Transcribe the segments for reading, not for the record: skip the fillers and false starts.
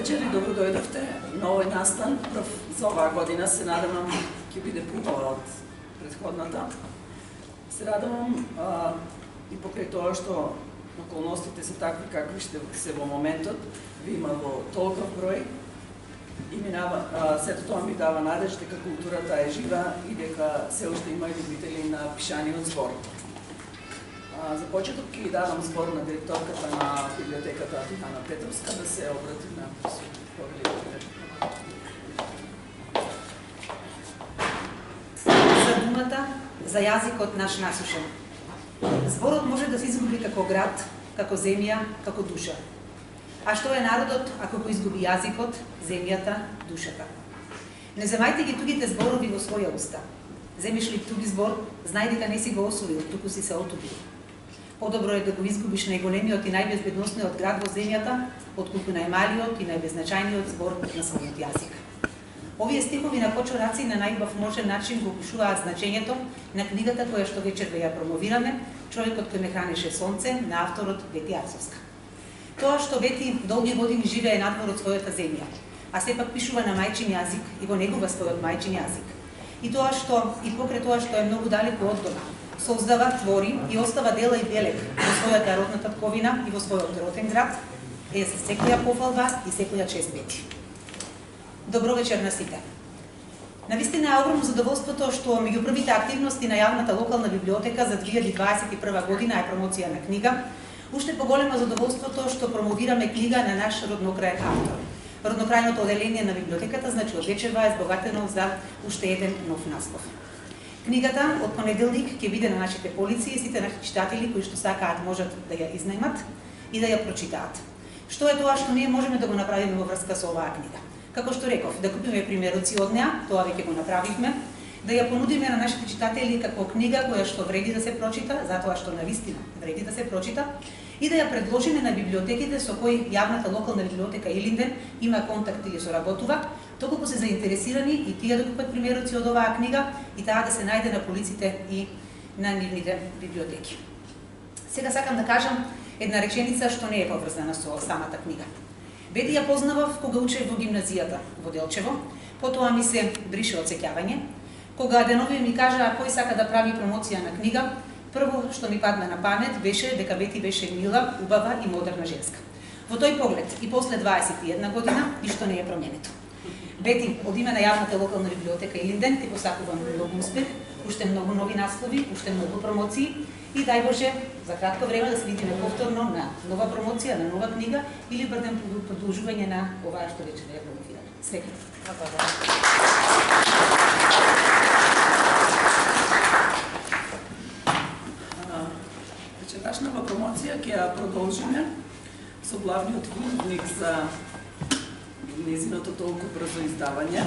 вечер и добро дојдовте на овој настан. За оваа година се надевам ќе биде побава од претходната. Се радувам и покрај тоа што околностите се такви какви ще се во моментот, ви има во толков број и сето тоа ми дава надеж дека културата е жива и дека се уште има и любители на пишаниот збор. За почеток ќе давам збор на директорката на библиотеката Ана Петровска да се обрати на повелителите. За думата, за јазикот наш насушен. Зборот може да се изгуби како град, како земја, како душа. А што е народот ако го изгуби јазикот, земјата, душата? Не земајте ги тугите зборови во своја уста. Земиш ли туги збор, знај дека не си го освоил, туку си се отубил. Подобро е да го изгубиш најголемиот и најбезбедносниот град во земјата, отколку најмалиот и најбезначајниот збор на својот јазик. Овие стихови на Кочо Раци на најубав можен начин го опишуваат значењето на книгата која што вечер ја промовираме, Човекот кој ме хранеше сонце, на авторот Вети Арцовска. Тоа што Вети долги години живее надвор од својата земја, а сепак пишува на мајчин јазик и го негува својот мајчин јазик. И покрај тоа што е многу далеку од дома, создава, твори и остава дела и белег во својата родна татковина и во својот роден град, е се секоја пофалба и секоја чест Вети. Добро вечер на сите. Навистина е огромно задоволството што меѓу првите активности на јавната локална библиотека за 2021 година е промоција на книга. Уште поголемо задоволството што промовираме книга на наш роднокрајен автор. Роднокрајното оделение на библиотеката, значи од вечерва, е збогатено за уште еден нов наслов. Книгата од понеделник ќе биде на нашите полици и сите наши читатели кои што сакаат можат да ја изнајмат и да ја прочитаат. Што е тоа што ние можеме да го направиме во врска со оваа книга? Како што реков, да купиме примероци од неа, тоа веќе го направивме, да ја понудиме на нашите читатели како книга која што вреди да се прочита, затоа што навистина вреди да се прочита, и да ја предложиме на библиотеките со кои јавната локална библиотека Илинден има контакт или соработува, доколку се заинтересирани и тие да купат примероци од оваа книга и таа да се најде на полиците и на нивните библиотеки. Сега сакам да кажам една реченица што не е поврзана со самата книга. Вети ја познавав кога учев во гимназијата во Делчево, потоа ми се брише од сеќавање. Кога денови ми кажа кој сака да прави промоција на книга, прво што ми падна на памет беше дека Вети беше мила, убава и модерна женска. Во тој поглед и после 21 година ништо не е променето. Вети, од име на јавната локална библиотека Илинден ти посакувам многу успех, уште многу нови наслови, уште многу промоции и дај Боже за кратко време да се видиме повторно на нова промоција, на нова книга или бърден продолжување на оваа што вече да ја промоцираме. Среќна. Вечерашнава промоција ќе ја продолжиме со главниот виновник за незиното толку брзо издавање.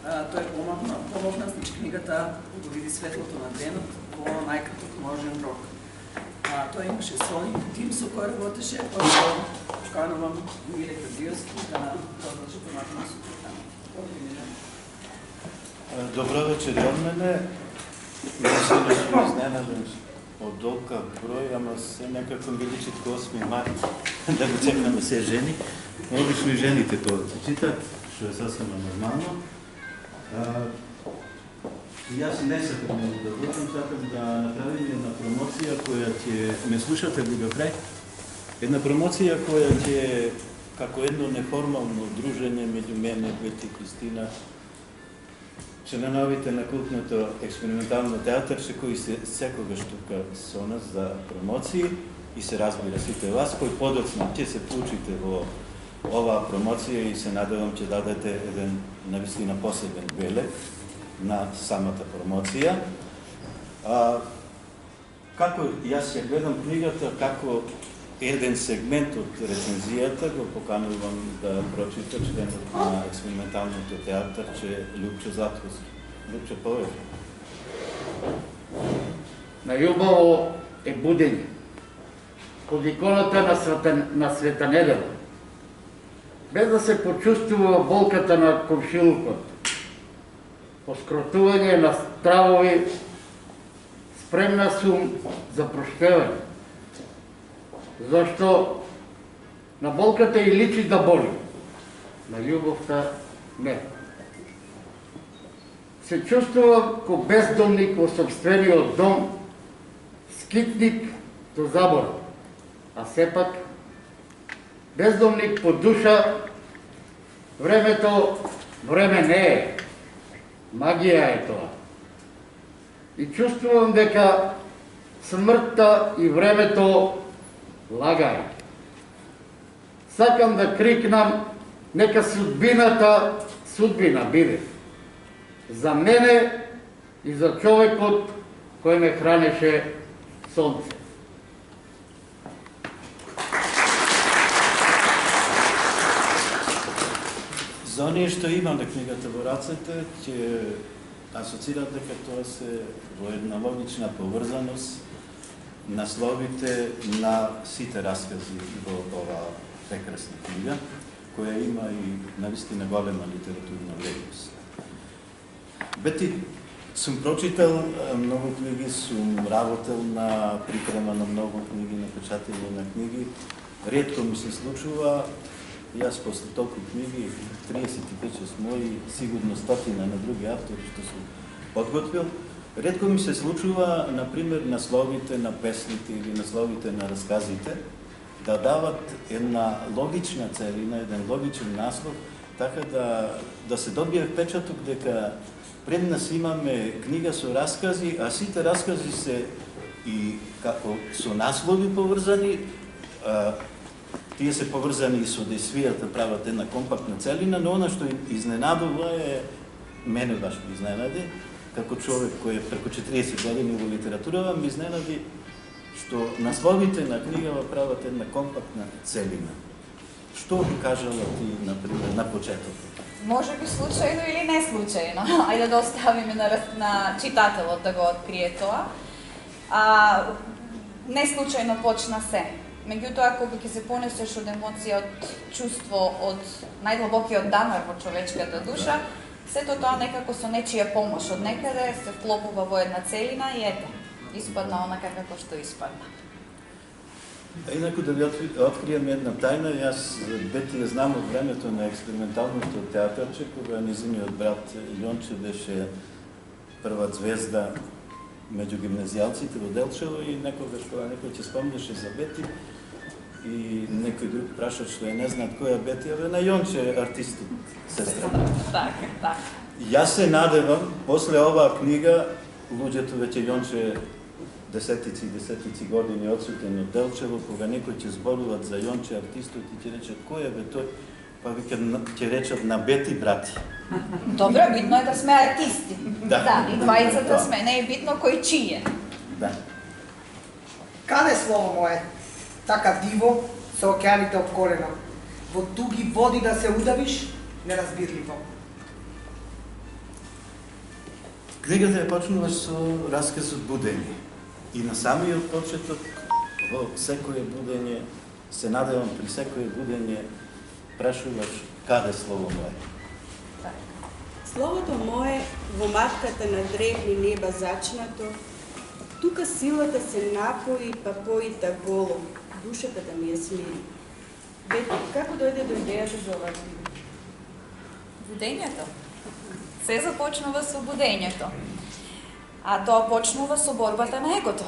Тој помогна, значи книгата го види светлото на денот во најкраток можен рок. Тој имаше свој тим со кој работеше, кој поканувам Миле Кадиевски да продолжи понатаму со програма. Добро вечер и од мене. Мислам да сум изненаден од долга број, ама се некако ми личи 8 март да го чекаме се жени. Обично и жените тоа читат, што е сасвем нормално. Јас не сакам да водам, сакам да направим една промоција која ќе ме слушате до крај. Една промоција која ќе како едно неформално дружење меѓу мене, Вети и Кристина, членовите на култното експериментално театарче кои се секогаш тука со нас за промоции и се разбира сите вас кои подоцна ќе се вклучите во оваа промоција и се надевам ќе дадете еден навистина посебен белег на самата промоција. Како јас ја гледам книгата како еден сегмент од рецензијата, го поканувам да прочита членот на експерименталното театарче Лјупчо Затковски. Лјупчо, повеќе. Најубаво е будење под иконата на Света Недела, без да се почувствува болката на комшилукот, поскротување на стравови, спремна сум за прошпевање, зашто на болката и личи да боли. на љубовта не. Се чувствувам ко бездомник во собствениот дом, скитник до заборав, а сепак бездомник по душа. Времето време не е, магија е тоа. И чувствувам дека смртта и времето лагаат. Сакам да крикнам, нека судбина биде. За мене и за човекот кој ме хранеше сонце. За оние што имаме книгата во рацете, ќе асоцират дека тоа се во една логична поврзаност насловите на сите раскази во оваа прекрасна книга, која има и навистина голема литературна вредност. Бети, сум прочитал многу книги, сум работел на припрема на многу книги, на печатење на книги. Ретко ми се случува, јас после толку книги, 35 мои, сигурно стотина на други автори што сум подготвил, ретко ми се случува, например, насловите на песните или насловите на расказите да дават една логична целина, еден логичен наслов, така да се добие впечаток дека пред нас имаме книга со раскази, а сите раскази се и како со наслови поврзани, тие се поврзани и со действијата, прават една компактна целина, но она што изненадува е, мене баш ми изненади, како човек кој е преку 40 години во литературава, ми изненади што насловите на книгава прават една компактна целина. Што би кажала ти, например, на почеток? Може би случајно или не случајно. Ајде да оставиме на читателот да го открие тоа. Не случајно почна се. Меѓутоа, кога ќе се понесеш од емоција, од чувство, од најдлабокиот дамар во човечката душа, сето тоа некако со нечија помош од некаде се вклопува во една целина и ете, испадна онака како што испадна. Инаку да ви открием една тајна, јас Бети ја знам од времето на експерименталното театарче, кога низиниот брат Јонче беше прва звезда меѓу гимназијалците во Делчево и некогаш кога некој ќе спомнеше за Бети и некој друг прашал што ја не знаат која Бети, абе на Јонче артистот, сестра. Така. Јас се надевам, после оваа книга, луѓето веќе Јонче десетици години одсутен од Делчево, кога некој ќе зборуват за Јонче артистот и ќе речат кој е бе тој, па ќе речат на Бети брати. Добро, битно е да сме артисти. Да, и двајцата сме, не е битно кој чиј е. Да. Каде слово мое? Така диво, со океаните околено. Во дуги води да се удавиш, неразбирливо. Книгата ја почнува со расказот Будење. И на самиот почеток, во секое будење, се надевам при секое будење, прашуваш каде слово мое? Словото мое во матката на древни неба зачнато, тука силата се напои, па поита голо, душата да ми ја смири. Бети, како дојде до идејата за оваа книга? Будењето. Се започнува со будењето. А тоа почнува со борбата на егото.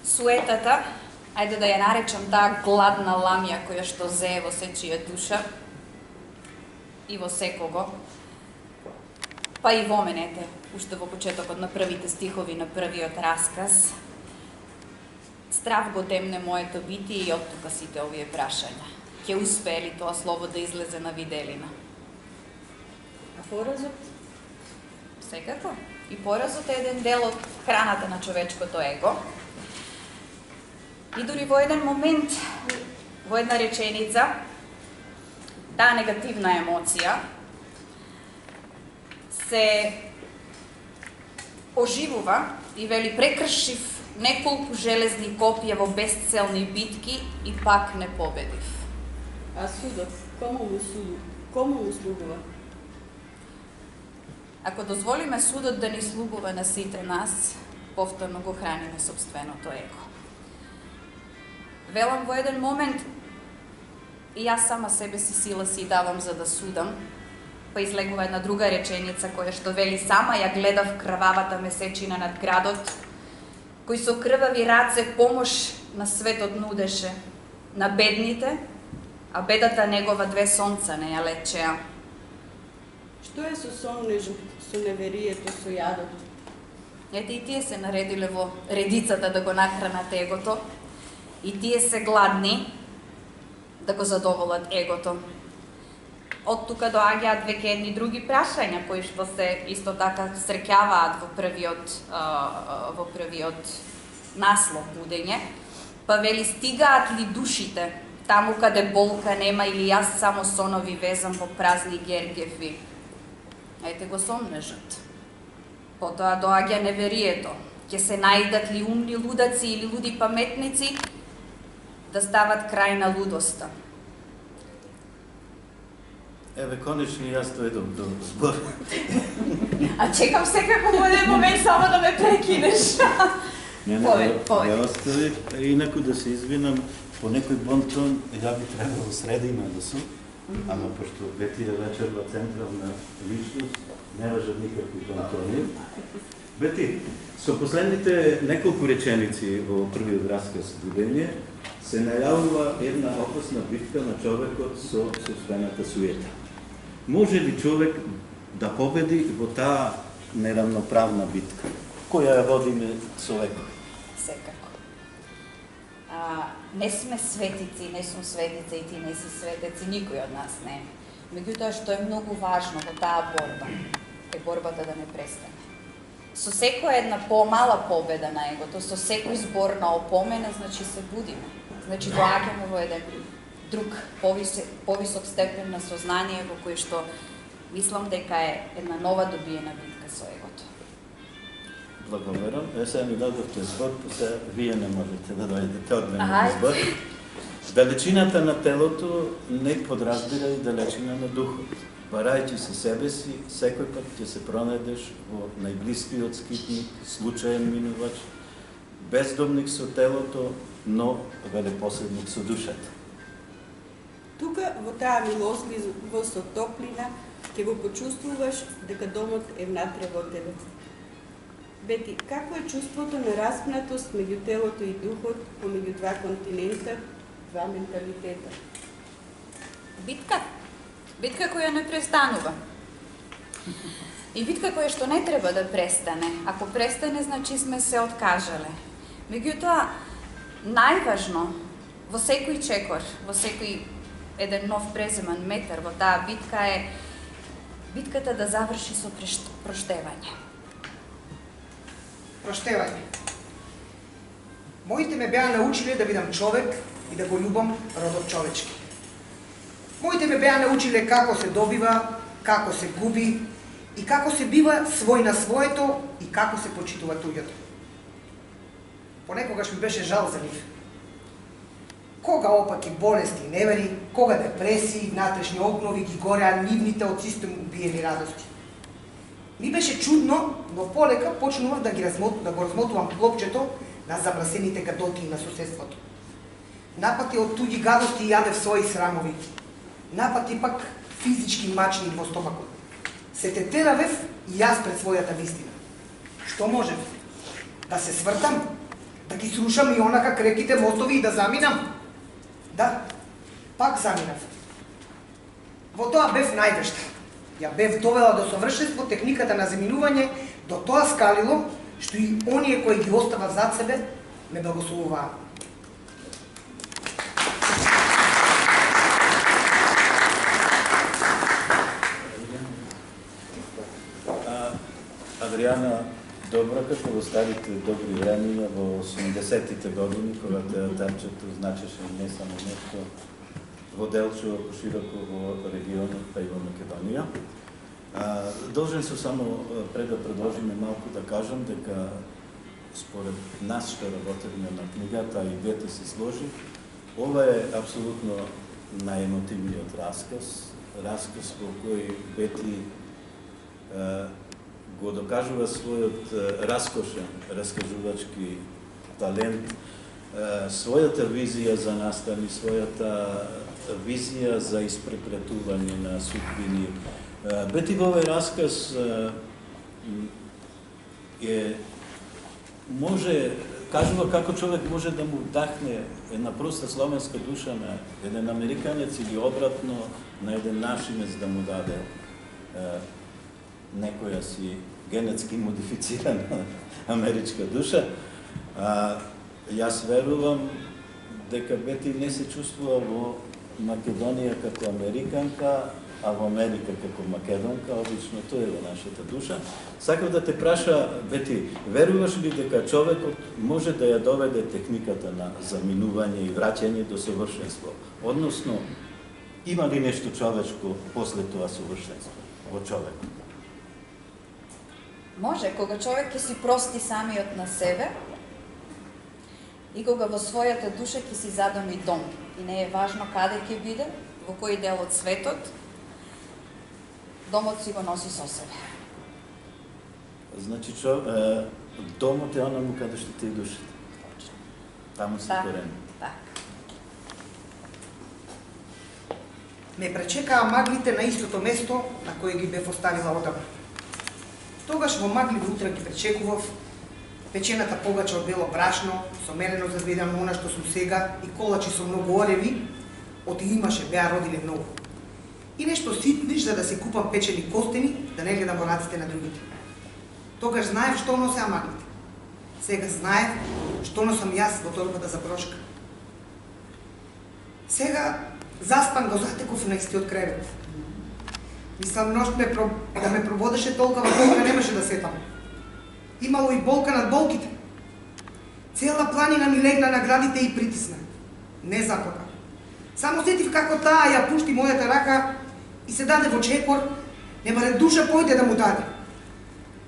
Суетата, ајде да ја наречам таа гладна ламја која што зее во сечија душа и во секого, па и во менете, уште во почетокот на првите стихови на првиот расказ, страв го темне моето битие и оттука сите овие прашања. Ќе успее ли тоа слово да излезе на виделина? А поразот? Секако. И поразот е еден дел од храната на човечкото его. И дури во еден момент, во една реченица, таа негативна емоција се оживува и вели прекршив неколку железни копија во безцелни битки и пак не победив. А судот? Кому му слугува? Ако дозволиме судот да ни слугува на сите нас, повторно го храниме собственото его. Велам во еден момент, и јас сама себе си сила си давам за да судам, па излегува една друга реченица која што вели: сама ја гледав крвавата месечина над градот, кој со крвави раце помош на светот нудеше, на бедните, а бедата негова две сонца не ја лечеа. Што е со сомнежот, со неверието, со јадот? Ете и тие се наредиле во редицата да го нахранат егото, и тие се гладни да го задоволат егото. Од тука доаѓаат веќе едни други прашања кои што се исто така среќаваат во првиот наслов будење. Па вели: стигаат ли душите таму каде болка нема, или јас само сонови везам во празни гергеви? Ете го сомнежот. Потоа доаѓа неверието. Ќе се најдат ли умни лудаци или луди паметници да стават крај на лудоста? Еве, конечно, јас дојдов до збор. А чекам секако во еден момент само да ме прекинеш. Не, ја остави, инаку да се извинам, по некој бонтон, ја би требало средина да сум, ама пошто Бети е вечерва централна личност, не важат никакви бонтони. Бети, со последните неколку реченици во првиот расказ Будење се најавува една опасна битка на човекот со собствената суета. Може ли човек да победи во таа неравноправна битка, која ја водиме со векови? Секако. Не сме светици, не сум светица и ти не си светец, и никој од нас не е. Меѓутоа, што е многу важно во таа борба, е борбата да не престане. Со секоја една помала победа на егото, со секој збор на опомена, значи се будиме. Значи доаѓаме во еден друг повисок степен на сознание во кој што мислам дека е една нова добиена битка со егото. Благодарам. Сега ми дадовте збор, сега вие не можете да дојдете од мене на збор. Далечината на телото не подразбира и далечина на духот. Барајќи се себе си, секој пат ќе се пронедеш во најблискиот скитник, случаен минувач, бездомник со телото, но велепоседник со душата. Тука, во таа милостливо со топлина, ќе го почувствуваш дека домот е внатре во тебе. Бети, какво е чувството на распнатост меѓу телото и духот, помеѓу два континента, два менталитета? Битка. Битка која не престанува. И битка која што не треба да престане. Ако престане, значи сме се откажале. Меѓутоа, најважно во секој чекор, во секој еден нов преземан метар во таа битка е битката да заврши со проштевање. Проштевање. Моите ме беа научиле да бидам човек и да го љубам родот човечки. Моите ме беа научиле како се добива, како се губи и како се бива свој на своето и како се почитува туѓото. Понекогаш ми беше жал за нив. Кога опаки болести и невери, кога депресии, внатрешни обнови ги гореа нивните од систем убиени радости. Ми беше чудно, но полека почнував да го размотувам клопчето на забрасените гадоти на соседството. Напати од туѓи гадости јадев своји срамови. Напати пак физички мачни во стомакот. Се тетеравев и јас пред својата вистина. Што можев? Да се свртам? Да ги срушам и онака креките мостови и да заминам? Да, пак заминав. Во тоа бев највешта. Ја бев довела до совршенство техниката на заминување, до тоа скалило, што и оние кои ги оставав зад себе, ме благословуваа. Адријана, добра како во старите добри времења, во 80-тите години, кога театарчето значеше не само нешто во Делчево, пошироко во регионот, па и во Македонија. Должен сум само пред да продолжиме малку да кажам дека според нас што работевме на книгата и двете се сложи, ова е апсолутно најемотивниот расказ во кој Бети го докажува својот раскошен раскажувачки талент, својата визија за настани, својата vizija za isprepletuvanje na sudbini. Бети во овој расказ кажува како човек може да му вдахне една проста словенска душа на еден американец или обратно на еден нашинец да му даде некоја си генетски модифицирана америчка душа. Јас верувам дека Бети не се чувствува во Македонија како американка, а во Америка како македонка, обично тоа е во нашата душа. Сакав да те праша, Бети, веруваш ли дека човекот може да ја доведе техниката на заминување и враќање до совршенство? Односно, има ли нешто човечко после тоа совршенство во човекот? Може, кога човек ќе си прости самиот на себе и кога во својата душа ќе си задоми дом. И не е важно каде ќе биде, во кој дел од светот, домот си го носи со себе. Значи, домот е онаму каде што ти е душата. Таму си корен. Так. Ме пречекаа маглите на истото место на кое ги бев оставила одамна. Тогаш во магливи утра ги пречекував печената погача од бело брашно, со мелено зазведено она што сум сега и колачи со многу ореви, од имаше, беа родиле многу. И нешто ситниш за да си купам печени костени, да не гледам во раците на другите. Тогаш знаев што носеа маглите. Сега знаев што носам јас во торбата за прошка. Сега заспан го затеков на истиот кревет. Мислам, ношт да ме прободеше толкова болка немаше да сетам. Имало и болка над болките. Цела планина ми легна на градите и притисна. Не запока. Само сетив како таа ја пушти мојата рака и се даде во чекор, не баре душа појде да му даде.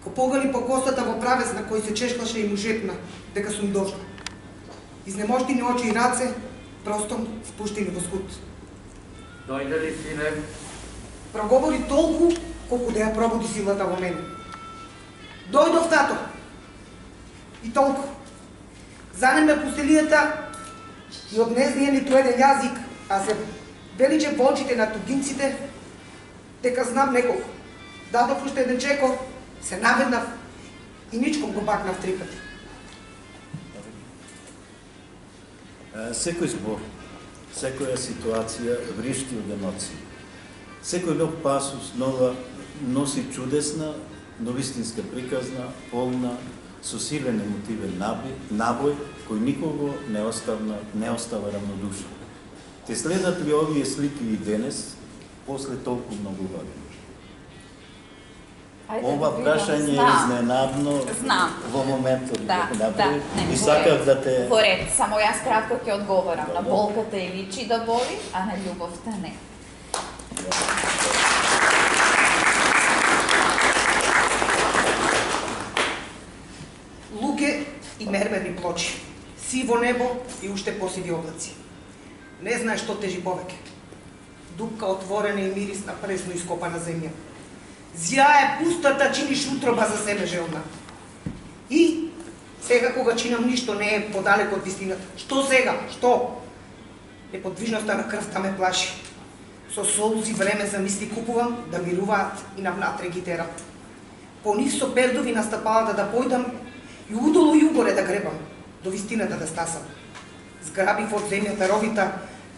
Ко погали по костата во правец на кој се чешкаше и му шепна дека сум дошла. Изнемоштени очи и раце, просто спуштени во скут. Дојде ли, сине? Проговори толку колку да ја пробуди силата во мене. Дојдов, тато. И толку. Занеме пустелијата и од не знае ниту еден јазик, а се величе во очите на тугинците, дека знам неколку. Дадов уште еден чекор, се наведнав и ничком го бакнав 3 пати. Секој збор, секоја ситуација вришти од емоции. Секој нов пасус нова носи чудесна, но вистинска приказна, полна, со силен емотивен набој, кој никого не остава равнодушен. Те следат ли овие слики и денес, после толку многу години? Ова прашање е изненадно во моментот да направи и сакав да те... Во ред, само јас кратко ќе одговорам. На болката е личи да боли, а на љубовта не. Луѓе и мермерни плочи, сиво небо и уште посиви облаци. Не знае што тежи повеќе. Дупка отворена и мирис на пресно ископана земја. Зјае пустата, чиниш утроба за себе желна. И сега кога чинам ништо не е подалеку од вистината. Што сега? Што? Неподвижноста на крвта ме плаши. Со солзи време за мисли купувам да мируваат и навнатре ги терам. По нив со пердови на стапалата да појдам и удолу и угоре да гребам, до вистината да стасам. Зграбив од земјата ровита,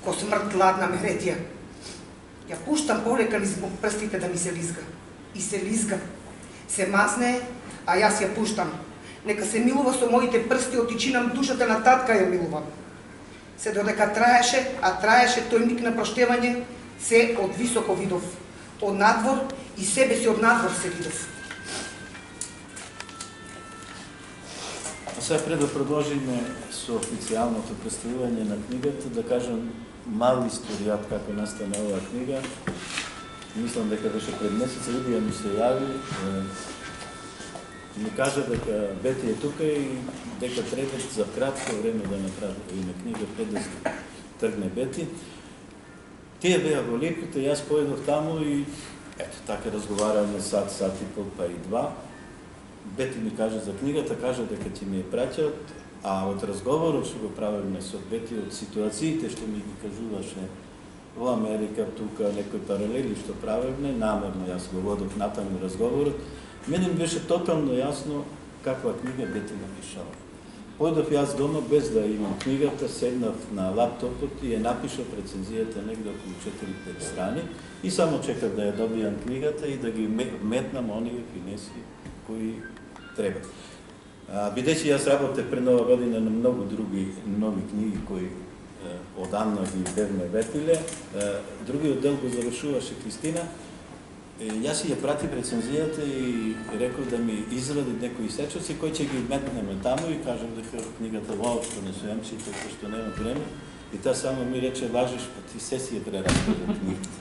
ко смрт ладна ме ретија. Ја пуштам полека низ прстите да ми се лизга. И се лизга. Се мазне, а јас ја пуштам. Нека се милува со моите прсти, отичинам душата на татка ја милувам. Се додека траеше, а траеше тој миг на проштевање, се од високо видов. Од надвор и себе си од надвор се видов. А сега пред да продолжиме со официјалното представување на книгата, да кажам мал историјат како настана оваа книга. Мислам дека беше пред месец, Лидија ми се јави, ми кажа дека Бети е тука и дека треба за кратко време да направиме книга пред да тргне Бети. Тие беа во Липите, јас поедов таму и ето така разговараме сат и пол, па и 2. Бети ми кажа за книгата, кажа дека ќе ми ја праќаат, а од разговорот што го правиме со Бети, од ситуациите што ми ги кажуваше во Америка, тука, некои паралели што правевме, намерно јас го водов натаму разговорот, мене ми беше тотално јасно каква книга Бети напишала. Појдов јас дома без да имам книгата, седнав на лаптопот и ја напишав рецензијата негде околу 4-5 страни и само чекав да ја добијам книгата и да ги метнам оние финеси кои треба. Бидејќи јас работев пред Нова година на многу други нови книги кои одамна ги бевме ветиле, другиот дел го завршуваше Кристина. Јас си ја пратив рецензијата и реков да ми изради некои сечоци кои ќе ги метнеме таму и кажам дека книгата воопшто не се јам читав, што нема време. И таа само ми рече, лажеш, па ти се си ја прераскажа книгата.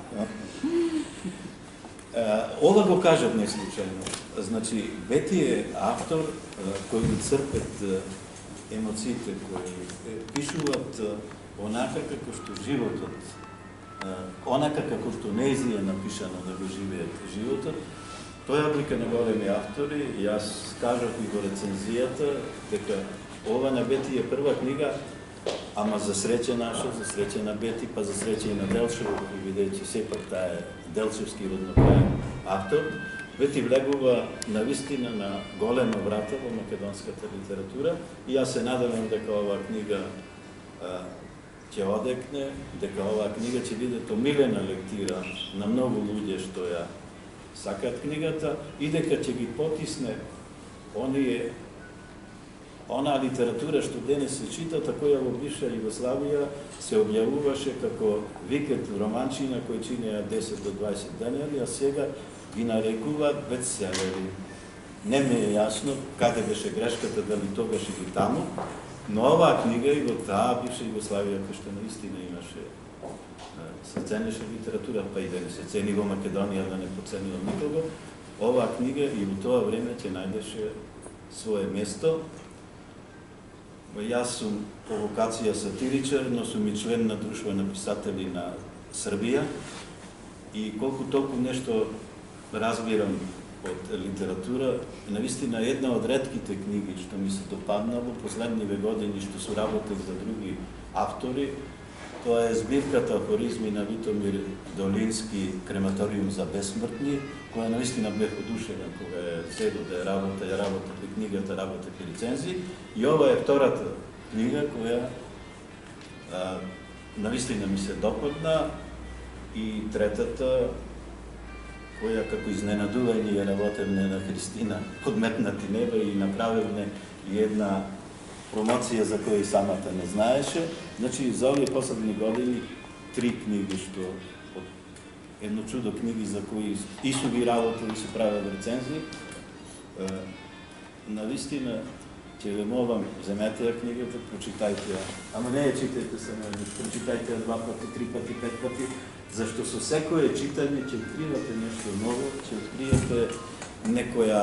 Ова го кажат не случајно. Значи, Бети е автор кој ги црпет емоциите, кои пишуваат онака како што животот, онака како што нејзи е напишано да го живеат животот. Тоа е облика на големи автори. Јас кажав и во рецензијата дека ова на Бети е прва книга, ама за среќа наша, за среќа на Бети, па за среќа и на Делчево, бидејќи сепак таа е делчевски роднокрајен автор. Бети влегува навистина на голема врата во македонската литература и јас се надевам дека оваа книга ќе одекне, дека оваа книга ќе биде омилена лектира на многу луѓе што ја сакаат книгата и дека ќе ги потисне онаа литература што денес се чита, која во бивша Југославија се објавуваше како викет романчина кои чинеа 10 до 20 деневи, а сега ги нарекуваат бестселери. Не ми е јасно каде беше грешката, дали тогаш или таму, но оваа книга и во таа бивша Југославија, која што наистина имаше, се ценеше литература, па и да не се цени во Македонија, да не поценила никого, оваа книга и во тоа време ќе најдеше свое место. Јас сум по вокација сатиричар, но сум и член на Друштво на писатели на Србија и колку толку нешто разбирам од литература, навистина една од ретките книги што ми се допаднало последниве години што су работев за други автори, тоа е збирката афоризми на Витомир Долински Крематориум за бесмртни, која навистина бев одушевен кога е седо да ја работев и книгата, работев и рецензии. И ова е втората книга која навистина ми се допадна и третата која како изненадување ја работевме на Христина Подметнати неба и направевме и една промоција за која и самата не знаеше. Значи, за овие последни години 3 книги што од едно чудо книги за кои и су ги работили, се правили рецензии. Навистина, ќе ве молам, земете ја книгата, прочитајте ја. Ама не ја читајте само еднаш, прочитајте ја 2 пати, 3 пати, 5 пати, зашто со секое читање ќе откривате нешто ново, ќе откриете некоја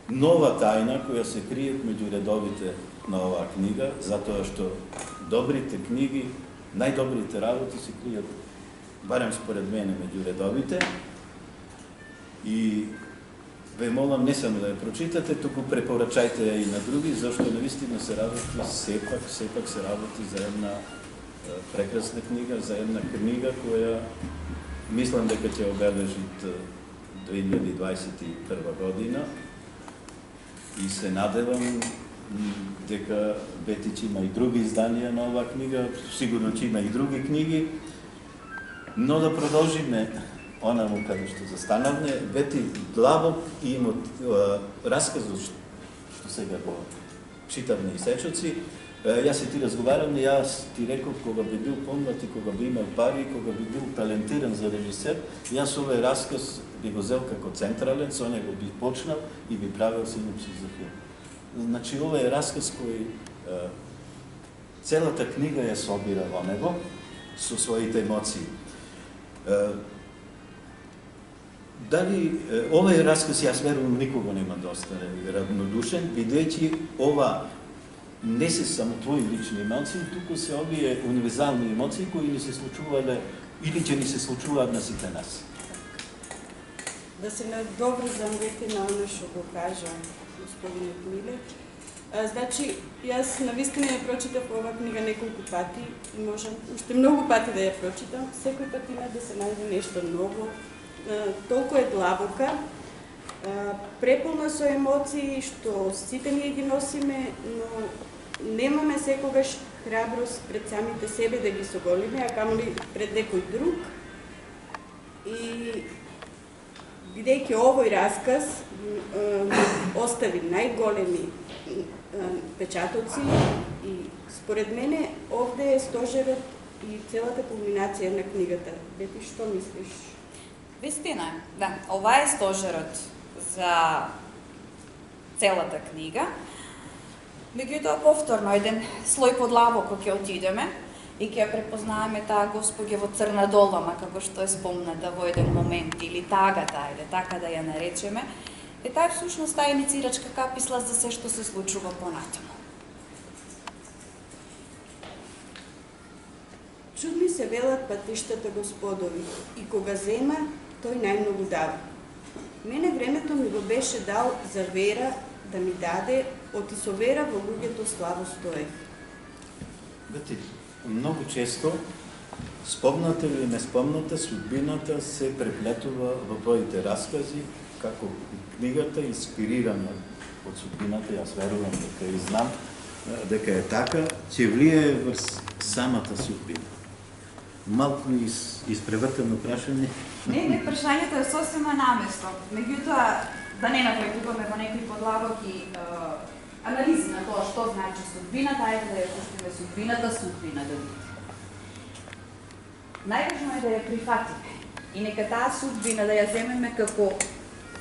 нова тајна која се крие меѓу редовите на оваа книга, затоа што добрите книги, најдобрите работи се кријат, барем според мене, меѓу редовите. И ве молам не само да ја прочитате, туку препорачајте ја и на други, зашто навистина се работи сепак се работи за една прекрасна книга, за една книга која мислам дека ќе обележи 2021 година и се надевам дека Бети ќе има и други изданија на оваа книга, сигурно ќе има и други книги, но да продолжиме онаму каде што застанавме. Бети длабок и има расказот што сега го читавме и сечоци. Јас и ти разговараме, јас ти реков кога би бил помлад и кога би имал пари, кога би бил талентиран за режисер, јас овој расказ би го зел како централен, со него би почнал и би правил синопсис за филм. Значи, ова е расказ кој целата книга ја собира во него со своите емоции. Дали овој расказ, јас верувам, никого нема да остане равнодушен, бидејќи ова не се само твои лични емоции, туку се овие универзални емоции кои ни се случувале или ќе ни се случуваат на сите нас. Да се надоврзам веќе на оно што го кажа господинот Миле. Значи, јас навистина ја прочитав оваа книга неколку пати и можам уште многу пати да ја прочитам. Секој пат има да се најде нешто ново. Толку е длабока, преполна со емоции што сите ние ги носиме, но немаме секогаш храброст пред самите себе да ги соголиме, а камоли пред некој друг. И бидејќи овој расказ остави најголеми печатоци и според мене овде е стожерот и целата кулминација на книгата. Бети, што мислиш? Вистина е, да. Ова е стожерот за целата книга. Меѓутоа, повторно, еден слој подлабоко ќе отидеме и ќе ја препознаваме таа Госпоѓа во црна долама, како што е спомната во еден момент, или тагата, ајде, така да ја наречеме, е таа всушност таа иницирачка каписла за се што се случува понатаму. Чудни се велат патиштата Господови и кога зема, тој најмногу дава. Мене времето ми го беше дал за вера да ми даде, оти со вера во луѓето славо стоев. Бети, многу често, спомната или не спомната, судбината се преплетува во твоите раскази, како книгата инспирирана од судбината, јас верувам дека и знам дека е така, ќе влие врз самата судбина. Малку испревртено прашање. Не, прашањето е сосема наместо. Меѓутоа, да не навлегуваме во некои подлабоки анализи на тоа што значи судбината, ајде да ја пуштиме судбина да биде. Најважно е да ја прифатиме и нека таа судбина да ја земеме како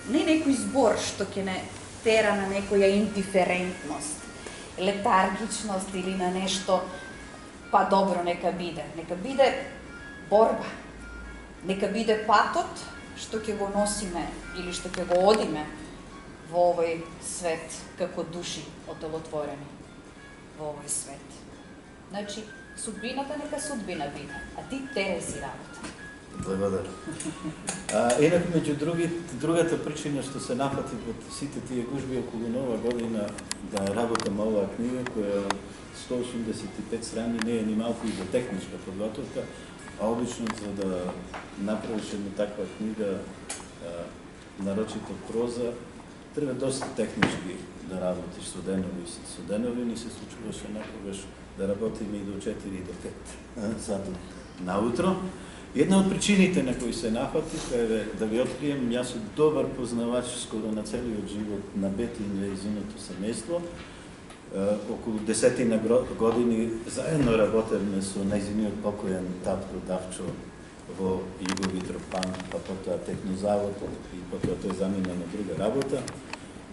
не некој збор што ќе не тера на некоја индиферентност, летаргичност или на нешто, па добро, нека биде. Нека биде борба. Нека биде патот што ќе го носиме или што ќе го одиме во овој свет како души отелотворени во овој свет. Значи, судбината нека судбина биде, а ти терај си работа. Благодарам. Инак, меѓу другата причина што се нафати од сите тие гужби околу Нова година да работам оваа книга, која 185 страни, не е ни малку и за техничка подготовка, а обично за да направиш една таква книга, нарочито проза, треба доста технички да работиш со денови, ни се случуваше некогаш да работиме и до 4 и до 5 сати наутро. Една од причините на кои се нафатив е да ви открием, јас сум добар познавач скоро на целиот живот на Бети и нејзиното семејство. Околу 10 години заедно работевме со нејзиниот покојен татко Давчо во Југовитропан, па потоа Технозавод и потоа тој замина на друга работа.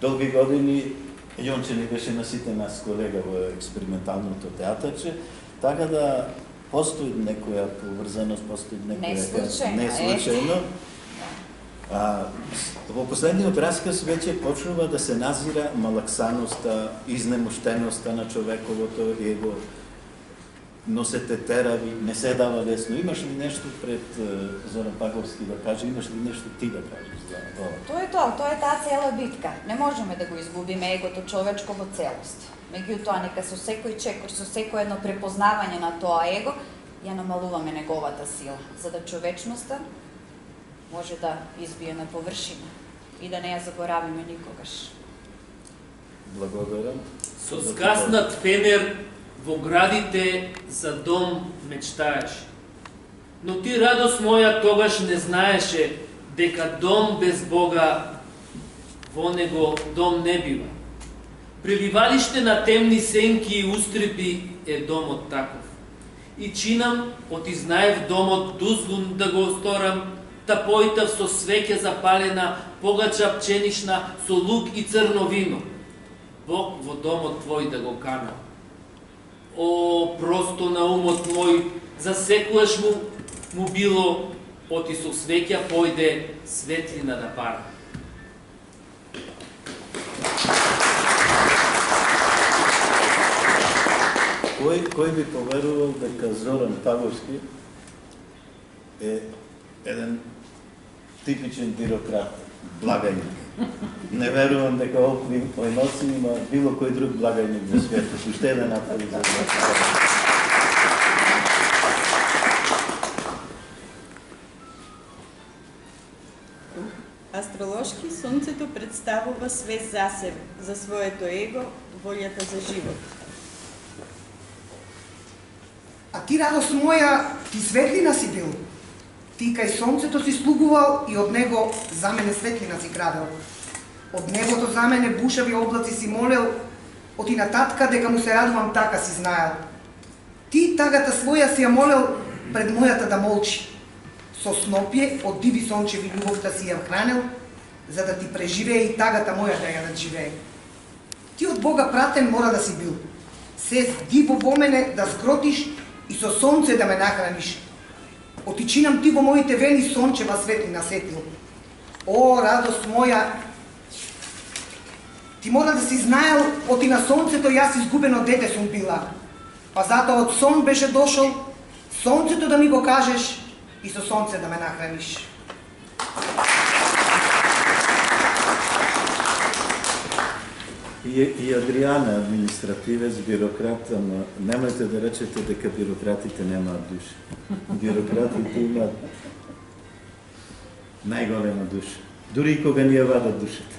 Долги години Јонче ни беше на сите нас колега во експерименталното театарче, така да постои некоја поврзаност, постои некоја неслучајно. Во последниот расказ веќе почнува да се назира малаксаноста, изнемоштеноста на човековото его, но се те терави, не се дава лесно. Имаш ли нешто пред Зоран Паговски да каже, имаш ли нешто ти да кажеш за ова? Тоа е таа цела битка. Не можеме да го изгубиме егото човечко во целост. Меѓутоа, нека со секој чекор, со секој едно препознавање на тоа его, ја намалуваме неговата сила, за да човечноста може да избие на површина и да не ја заборавиме никогаш. Благодарам. Со згаснат фенер во градите за дом мечтаеш. Но ти, радост моја, тогаш не знаеше дека дом без Бога во него дом не бива. Пребивалиште на темни сенки и устрепи е домот таков. И чинам, оти знаев домот дузгун да го сторам, та појтав со свеќа запалена, погача пченишна, со лук и црно вино. Бог во домот твој да го канам. О, просто на умот мој, за секојаш му било, оти со свеќа појде светлина да пара. Кој би поверувал дека Зоран Паговски е еден типичен бюрократ, благањник? Не верувам дека овој носи има било кој друг благајник во светот. Уште еден апел за Астролошки, Сонцето представува све за себе, за своето его, волјата за живот. А ти, радост моја, ти светлина си бил. Ти кај Сонцето си слугувал и од него за мене светлина си крадел. Од небото за мене бушави облаци си молел, од и на татка дека му се радувам така си знаел. Ти тагата своја си ја молел пред мојата да молчи. Со снопје од диви сончеви љубовта си ја хранел, за да ти преживее и тагата моја да ја надживее. Ти од Бога пратен мора да си бил. Се диво во мене да згротиш и со сонце да ме нахраниш. Отичинам ти во моите вени сончева светлина светил. О, радост моја, ти мора да си знаел, од и на сонцето јас изгубено дете сум била. Па затоа од сон беше дошол, сонцето да ми го кажеш и со сонце да ме нахраниш. И Адријана, административец, бюрократ, ама немојте да речете дека бюрократите немаат душа. Бюрократите имаат најголема душа. Дури и кога ни ја вадат душата.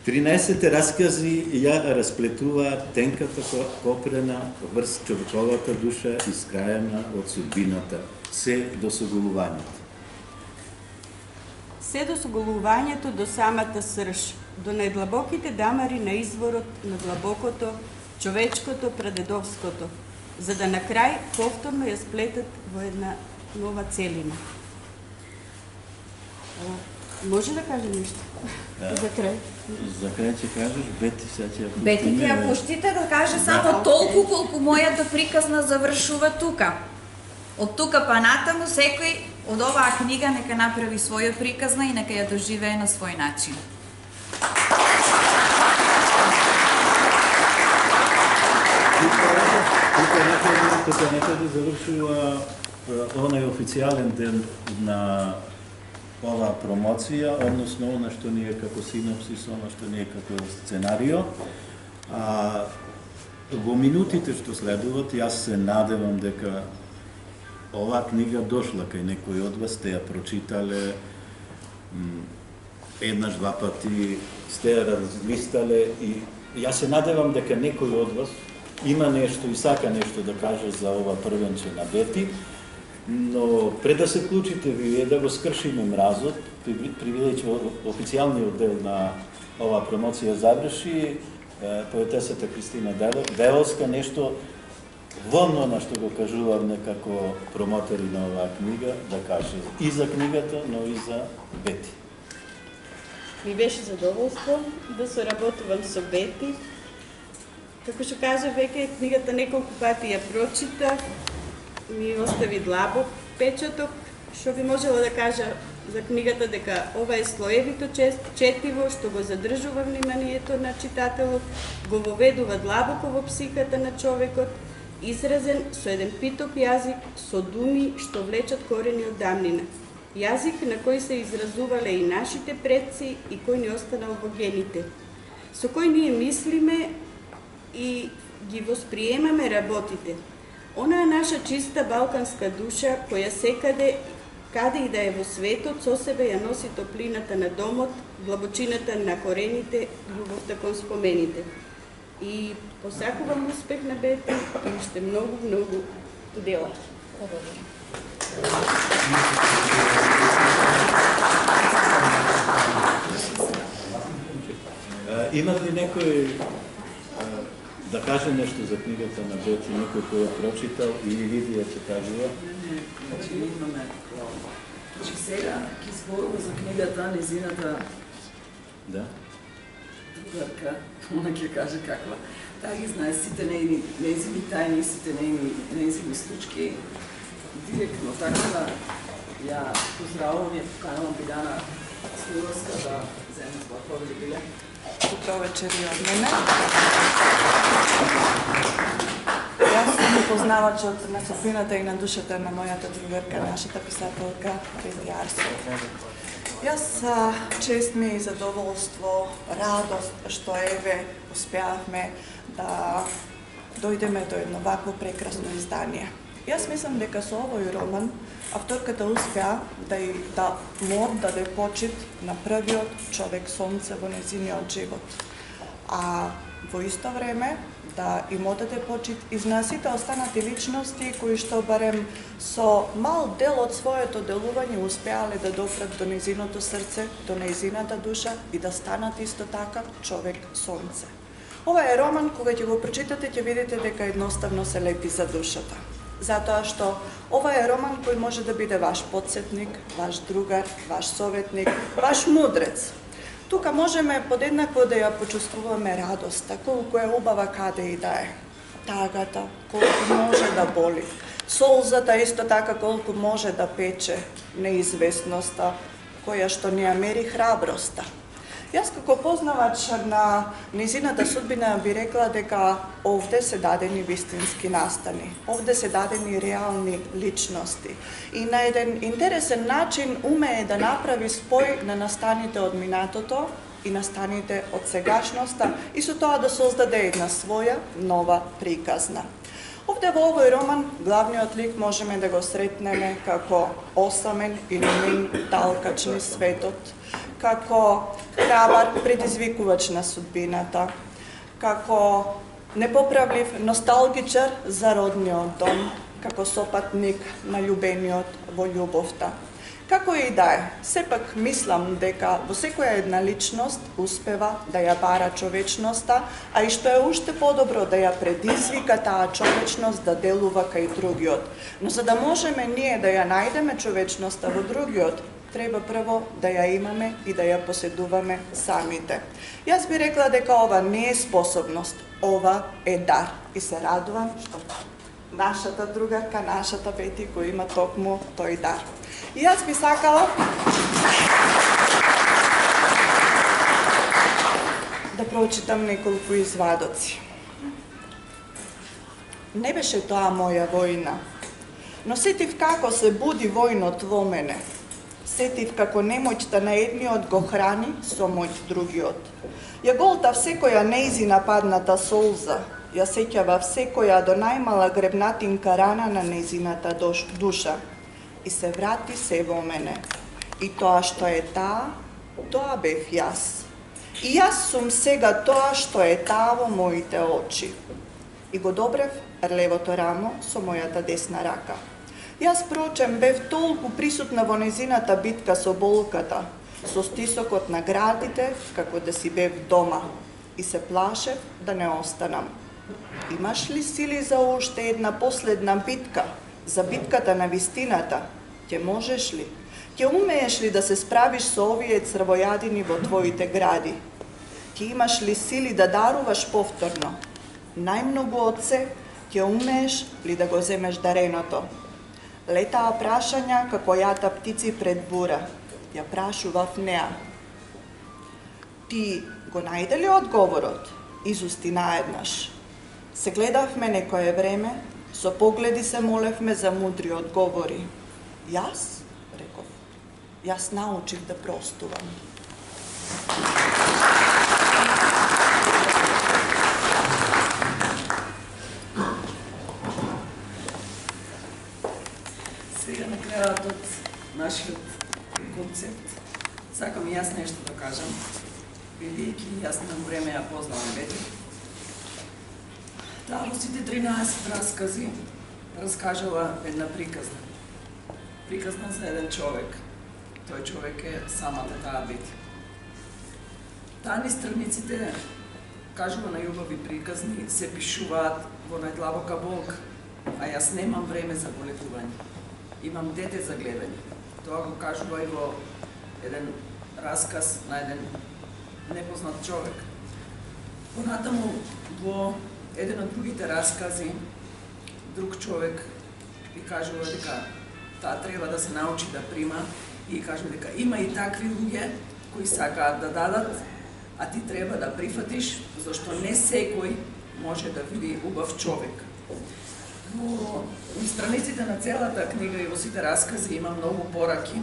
13 раскази ја расплетуваат тенката копрена врз човековата душа искраена од судбината, се до соголувањето. Се до соголувањето до самата срж, до најдлабоките дамари на изворот на длабокото, човечкото, прадедовското, за да на крај повторно ја сплетат во една нова целина. Може да кажем нешто? За крај. За крај ќе кажеш, Бети, сега ќе ја пуштиме. Бети ќе ја пуштите да каже само толку колку мојата приказна завршува тука. Од тука па натаму секој од оваа книга нека направи своја приказна и нека ја доживее на свој начин. Тука некаде завршува онај официјален дел на оваа промоција, односно она што ни е како синопсис, она што ни е како сценарио. Во минутите што следуват, јас се надевам дека оваа книга дошла кај некој од вас, сте ја прочитале еднаш, два пати, сте ја разлистале и јас се надевам дека некој од вас има нешто и сака нешто да каже за ова првенче на Бети, но пред да се вклучите вие да го скршиме мразот, привидејќи официјалниот дел на оваа промоција заврши, поетесата Кристина Деволска нешто вонно на што го кажував некако промотери на оваа книга, да каже и за книгата, но и за Бети. Ми беше задоволство да соработувам со Бети. Како што кажа, веќе книгата неколку пати ја прочитав, ми остави длабок печаток, што би можела да кажа за книгата дека ова е слоевито четиво што го задржува вниманието на читателот, го воведува длабоко во психиката на човекот, изразен со еден питоп јазик, со думи што влечат корени од давнина. Јазик на кој се изразувале и нашите предци и кој ни останал во гените, со кој ние мислиме и ги восприемаме работите. Она е наша чиста балканска душа, која секаде, каде и да е во светот, со себе ја носи топлината на домот, длабочината на корените, љубовта кон спомените. И посакувам успех на Бети и уште многу дела. Има ли некој да каже нешто за книгата на Бети, некој кој ја прочитал или Лидија ќе кажува? Не, значи имаме такова. Значи сега ќе зборува за книгата незината Да. другарка, она ќе каже каква. Таа ги знае сите нејзини тајни, сите нејзини случки директно, така да ја поздравувам и поканувам Билјана Смиловска да земе зборкови биле. Добро вечер и од мене. Јас сум познавачот на судбината и на душата на мојата другарка, нашата писателка Бети Арсов. Јас чест ми е и задоволство, радост што еве успеавме да дојдеме до едно вакво прекрасно издание. Јас мислам дека со овој роман авторката успеа да му отдаде почит на првиот човек сонце во нејзиниот живот. А во исто време да им отдаде почит и на сите останати личности кои што барем со мал дел од своето делување успеале да допрат до нејзиното срце, до нејзината душа и да станат исто така човек сонце. Ова е роман, кога ќе го прочитате, ќе видите дека едноставно се лепи за душата. Затоа што ова е роман кој може да биде ваш подсетник, ваш другар, ваш советник, ваш мудрец. Тука можеме подеднакво да ја почувствуваме радоста, колку е убава каде и да е. Тагата, колку може да боли. Солзата исто така колку може да пече. Неизвестноста, која што не ја мери храброста. Јас како познавач на нејзината судбина би рекла дека овде се дадени вистински настани. Овде се дадени реални личности. И на еден интересен начин умее да направи спој на настаните од минатото и настаните од сегашноста и со тоа да создаде една своја нова приказна. Овде во овој роман главниот лик можеме да го сретнеме како осамен или нем талкач низ светот, како храбар предизвикувач на судбината, како непоправлив носталгичар за родниот дом, како сопатник на љубениот во љубовта. Како и да е, сепак мислам дека во секоја една личност успева да ја бара човечноста, а и што е уште подобро да ја предизвика таа човечност да делува кај другиот. Но за да можеме ние да ја најдеме човечноста во другиот, треба прво да ја имаме и да ја поседуваме самите. Јас би рекла дека ова не е способност, ова е дар. И се радувам што нашата другарка, нашата Бети го има токму тој дар. И јас би сакала да прочитам неколку извадоци. Не беше тоа моја војна, но сетив како се буди војнот во мене. Сетив како немоќта на едниот го храни со моќ другиот. Ја голтав секоја нејзина падната солза, ја сеќава секоја до најмала гребнатинка рана на нејзината душа. И се врати се во мене. И тоа што е таа, тоа бев јас. И јас сум сега тоа што е таа во моите очи. И го добрев левото рамо со мојата десна рака. Јас прочем бев толку присутна во нејзината битка со болката, со стисокот на градите, како да си бев дома. И се плашев да не останам. Имаш ли сили за уште една последна битка? За битката на вистината? Ќе можеш ли? Ќе умееш ли да се справиш со овие црвојадини во твоите гради? Ќе имаш ли сили да даруваш повторно? Најмногу од се, ќе умееш ли да го земеш дареното? Летаа прашања како јата птици пред бура. Ја прашував неа. Ти го најде ли одговорот? Изусти наеднаш. Се гледавме некое време, со погледи се молевме за мудри одговори. Јас, реков, јас научив да простувам. Сега на крајот од нашиот концепт, сакам и јас нешто да кажам, бидејќи јас на време ја познавам Бети. Таа во сите 13 раскази раскажала една приказна. Приказна за еден човек. Тој човек е самата таа Бети. Таа низ страниците кажува на љубави приказни, се пишуваат во најдлабока болка, а јас немам време за болетување. Имам дете за гледање. Тоа го кажува и во еден расказ на еден непознат човек. Понатаму во еден од другите раскази, друг човек и кажува дека таа треба да се научи да прима и кажува дека има и такви луѓе кои сакаат да дадат, а ти треба да прифатиш, зашто не секој може да види убав човек. Во страниците на целата книга и во сите раскази има многу пораки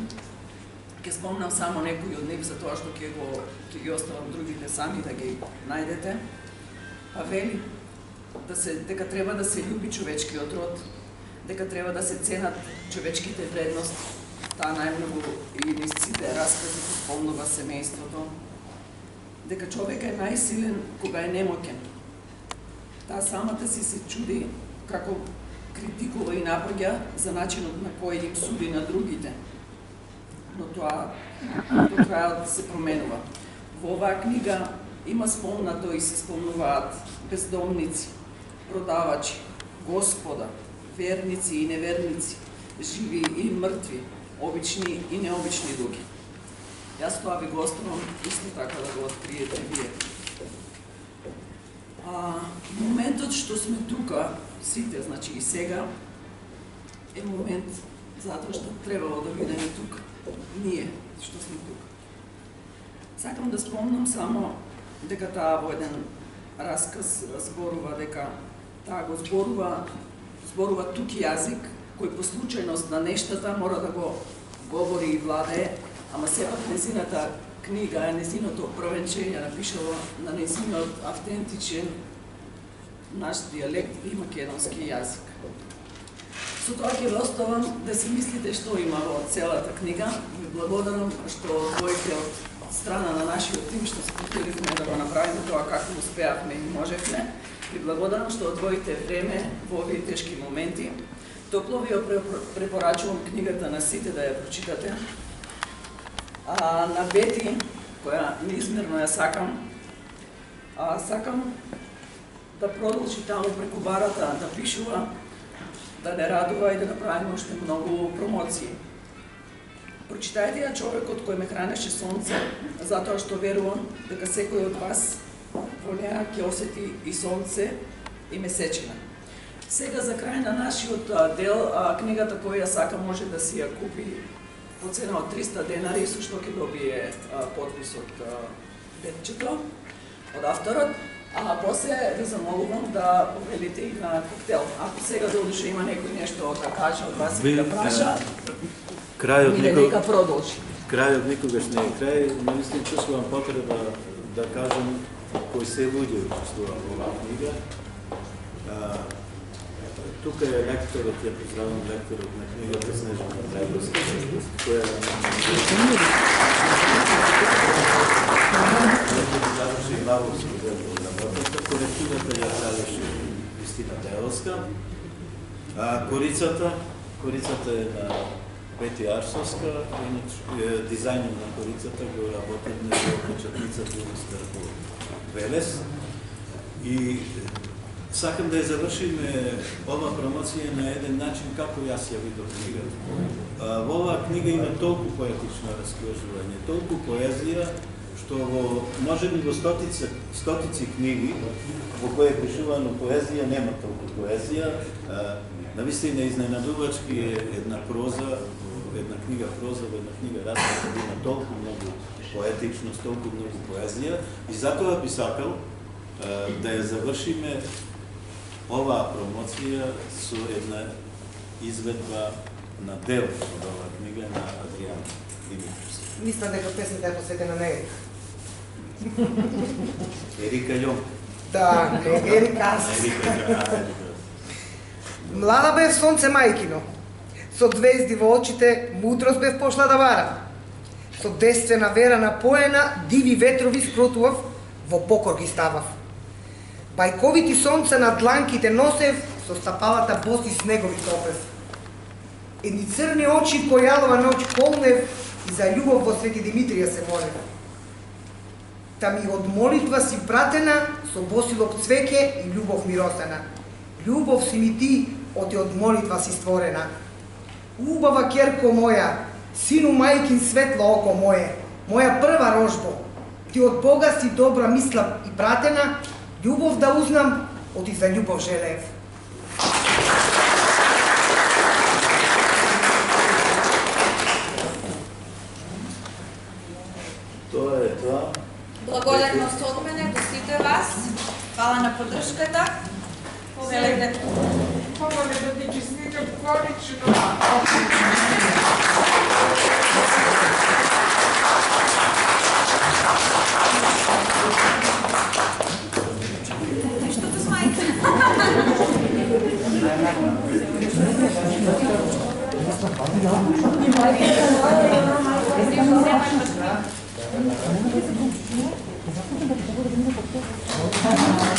Ќе спомнам само некои од нив, затоа што ќе ги оставам другите сами да ги најдете. Па вели дека треба да се љуби човечкиот род, дека треба да се ценат човечките вредности. Таа најмногу и низ сите раскази спомнува семејството. Дека човек е најсилен кога е немоќен. Таа самата си се чуди како критикува и напрга за начинот на кој им суди на другите. Но тоа до крајот се променува. Во оваа книга има спомнато и се спомнуваат бездомници, продавачи, господа, верници и неверници, живи и мртви, обични и необични луѓе. Јас тоа ви го оставам исто така да го откриете вие. Моментот што сме тука, сите, значи и сега, е момент затоа што требало да бидеме тука. Ние, што сме тука. Сакам да спомнам само дека таа во еден расказ зборува дека таа го зборува туки јазик, кој по случајност на нештата мора да го говори и владее, ама сепак незината книга е незиното првенче, ја напишала на незиниот автентичен наш дијалект и македонски јазик. Со тоа ќе ве оставам да си мислите што има во целата книга. Ви благодарам што одвоите од страна на нашиот тим што се потруливме да го направиме тоа како успеавме и можевме. Ви благодарам што одвоите време во овие тешки моменти. Топло ви препорачувам книгата на сите да ја прочитате. На Бети, која неизмерно ја сакам, сакам да продолжи таму преку барата да пишува, да не радува и да направиме уште многу промоции. Прочитајте ја Човекот кој ме хранеше сонце, затоа што верувам дека секој од вас во неа ќе осети и сонце и месечина. Сега за крај на нашиот дел, книгата која ја сака може да си ја купи по цена од 300 денари, со што ќе добие подпис од Бетчето, од авторот. А после ви замолувам да повелите и на коктел. Ако сега додуше има некој нешто да каже од вас и да праша, нека продолжи. Крајот никогаш не е крај, но истин чувствувам потреба да кажам кои се луѓе учествува во оваа книга. Тука е лекторот, ја поздравам лекторот на книгата Снежана Драгоска, која заврши главовско дело од работата. Колективата ја правеше Кристина Деловска. Корицата е на Пети Арсовска, дизајнот на корицата го работат на печатницата Старко Велес. И сакам да ја завршиме ова промоција на еден начин како јас ја видов книгата. Во оваа книга има толку поетично раскажување, толку поезија, што можеби во стотици книги во кои е пишувано поезија нема толку поезија. Навистина изненадувачки е една книга проза, една книга расказ да има толку многу поетичност, толку многу поезија и затоа би сакал да ја завршиме оваа промоција со една изведба на дел од оваа книга на Адријан Димитровски. Мислам дека песната е посветена на Ерика. Ерика Јон. Да, не Ерика. Млада бев сонце мајкино, со звезди во очите, мудрост бев пошла да барам. Со девствена вера напоена, диви ветрови скротував, во покор ги ставав. Бајковити сонца на дланките носев, со стапалата боси снегови топев. Едни црни очи кој јалова ноќ полнев и за љубов во Свети Димитрија се молев. Та ми од молитва си пратена, со босилок цвеќе и љубов ми росена. Љубов си ми ти, оти од молитва си створена. Убава ќерко моја, сину мајкин светло око мое, моја прва рожбо, ти од Бога си добра мисла и пратена, љубов да узнам, оти за љубов желев. Тоа е тоа. Благодарност од мене до сите вас. Фала на поддршката. Повелете. Хубаво да ти честитам корично. Thank you.